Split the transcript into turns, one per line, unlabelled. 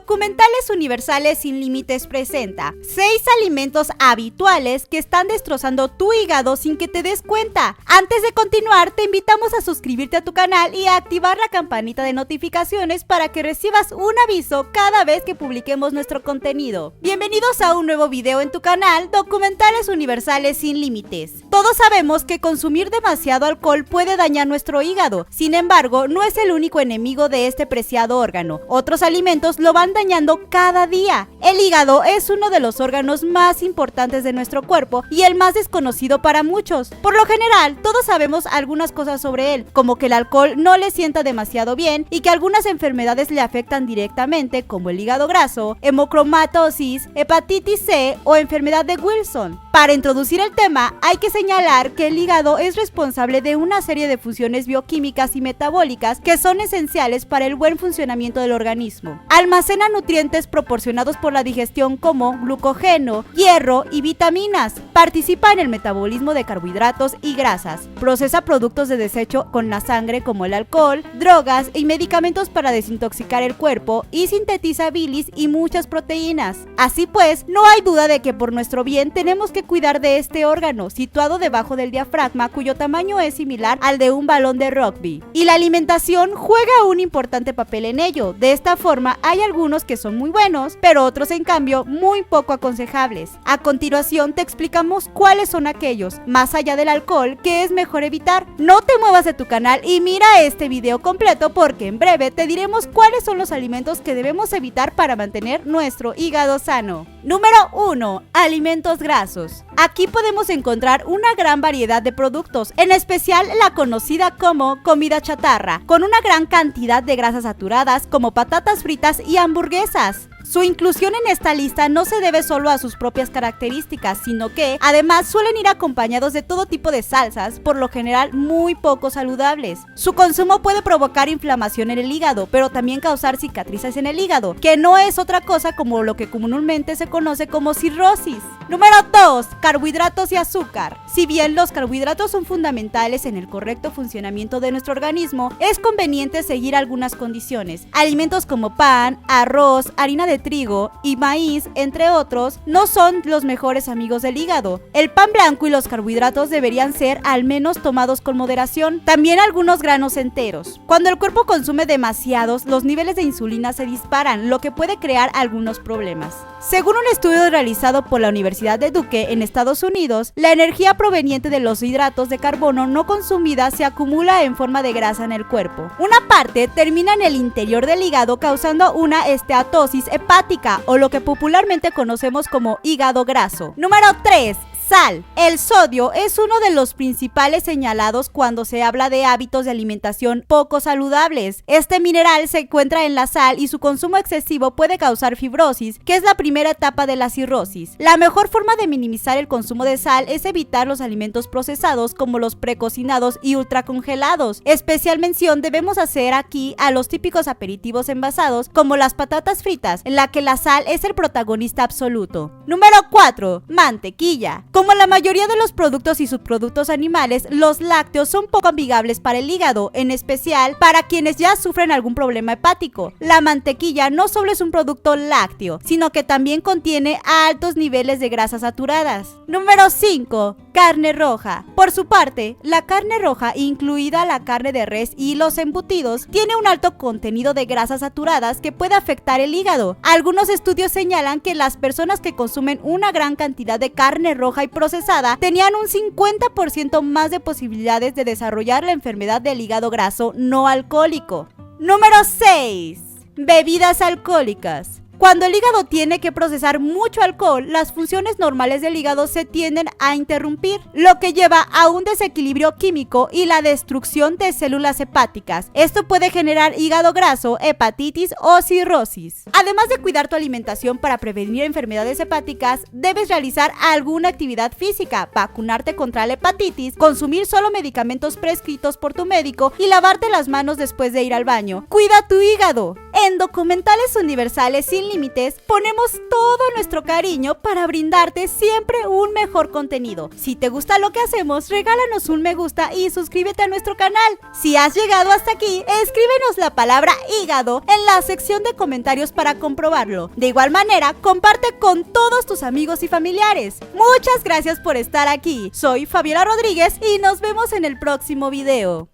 Documentales Universales Sin Límites presenta 6 alimentos habituales que están destrozando tu hígado sin que te des cuenta. Antes de continuar, te invitamos a suscribirte a tu canal y a activar la campanita de notificaciones para que recibas un aviso cada vez que publiquemos nuestro contenido. Bienvenidos a un nuevo video en tu canal, Documentales Universales Sin Límites. Todos sabemos que consumir demasiado alcohol puede dañar nuestro hígado, sin embargo, no es el único enemigo de este preciado órgano. Otros alimentos lo van dañando cada día. El hígado es uno de los órganos más importantes de nuestro cuerpo y el más desconocido para muchos. Por lo general, todos sabemos algunas cosas sobre él, como que el alcohol no le sienta demasiado bien y que algunas enfermedades le afectan directamente, como el hígado graso, hemocromatosis, hepatitis C o enfermedad de Wilson. Para introducir el tema, hay que señalar que el hígado es responsable de una serie de funciones bioquímicas y metabólicas que son esenciales para el buen funcionamiento del organismo. Almacena nutrientes proporcionados por la digestión como glucógeno, hierro y vitaminas. Participa en el metabolismo de carbohidratos y grasas. Procesa productos de desecho con la sangre como el alcohol, drogas y medicamentos para desintoxicar el cuerpo y sintetiza bilis y muchas proteínas. Así pues, no hay duda de que por nuestro bien tenemos que cuidar de este órgano, situado debajo del diafragma, cuyo tamaño es similar al de un balón de rugby. Y la alimentación juega un importante papel en ello. De esta forma, hay algunos que son muy buenos, pero otros en cambio muy poco aconsejables. A continuación te explicamos cuáles son aquellos, más allá del alcohol, que es mejor evitar. No te muevas de tu canal y mira este video completo porque en breve te diremos cuáles son los alimentos que debemos evitar para mantener nuestro hígado sano. Número 1. Alimentos grasos. Aquí podemos encontrar una gran variedad de productos, en especial la conocida como comida chatarra, con una gran cantidad de grasas saturadas como patatas fritas y hamburguesas. Su inclusión en esta lista no se debe solo a sus propias características, sino que además suelen ir acompañados de todo tipo de salsas, por lo general muy poco saludables. Su consumo puede provocar inflamación en el hígado, pero también causar cicatrices en el hígado, que no es otra cosa como lo que comúnmente se conoce como cirrosis. Número 2. Carbohidratos y azúcar. Si bien los carbohidratos son fundamentales en el correcto funcionamiento de nuestro organismo, es conveniente seguir algunas condiciones. Alimentos como pan, arroz, harina de trigo y maíz, entre otros, no son los mejores amigos del hígado. El pan blanco y los carbohidratos deberían ser al menos tomados con moderación. También algunos granos enteros. Cuando el cuerpo consume demasiados, los niveles de insulina se disparan, lo que puede crear algunos problemas. Según un estudio realizado por la Universidad de Duke en Estados Unidos, la energía proveniente de los hidratos de carbono no consumida se acumula en forma de grasa en el cuerpo. Una parte termina en el interior del hígado causando una esteatosis hepática, o lo que popularmente conocemos como hígado graso. Número 3. Sal. El sodio es uno de los principales señalados cuando se habla de hábitos de alimentación poco saludables. Este mineral se encuentra en la sal y su consumo excesivo puede causar fibrosis, que es la primera etapa de la cirrosis. La mejor forma de minimizar el consumo de sal es evitar los alimentos procesados como los precocinados y ultracongelados. Especial mención debemos hacer aquí a los típicos aperitivos envasados como las patatas fritas, en la que la sal es el protagonista absoluto. Número 4. Mantequilla. Como la mayoría de los productos y subproductos animales, los lácteos son poco amigables para el hígado, en especial para quienes ya sufren algún problema hepático. La mantequilla no solo es un producto lácteo, sino que también contiene altos niveles de grasas saturadas. Número 5. Carne roja. Por su parte, la carne roja, incluida la carne de res y los embutidos, tiene un alto contenido de grasas saturadas que puede afectar el hígado. Algunos estudios señalan que las personas que consumen una gran cantidad de carne roja y procesada tenían un 50% más de posibilidades de desarrollar la enfermedad del hígado graso no alcohólico. Número 6. Bebidas alcohólicas. Cuando el hígado tiene que procesar mucho alcohol, las funciones normales del hígado se tienden a interrumpir, lo que lleva a un desequilibrio químico y la destrucción de células hepáticas. Esto puede generar hígado graso, hepatitis o cirrosis. Además de cuidar tu alimentación para prevenir enfermedades hepáticas, debes realizar alguna actividad física, vacunarte contra la hepatitis, consumir solo medicamentos prescritos por tu médico y lavarte las manos después de ir al baño. ¡Cuida tu hígado! En Documentales Universales Sin Límites ponemos todo nuestro cariño para brindarte siempre un mejor contenido. Si te gusta lo que hacemos, regálanos un me gusta y suscríbete a nuestro canal. Si has llegado hasta aquí, escríbenos la palabra hígado en la sección de comentarios para comprobarlo. De igual manera, comparte con todos tus amigos y familiares. Muchas gracias por estar aquí. Soy Fabiola Rodríguez y nos vemos en el próximo video.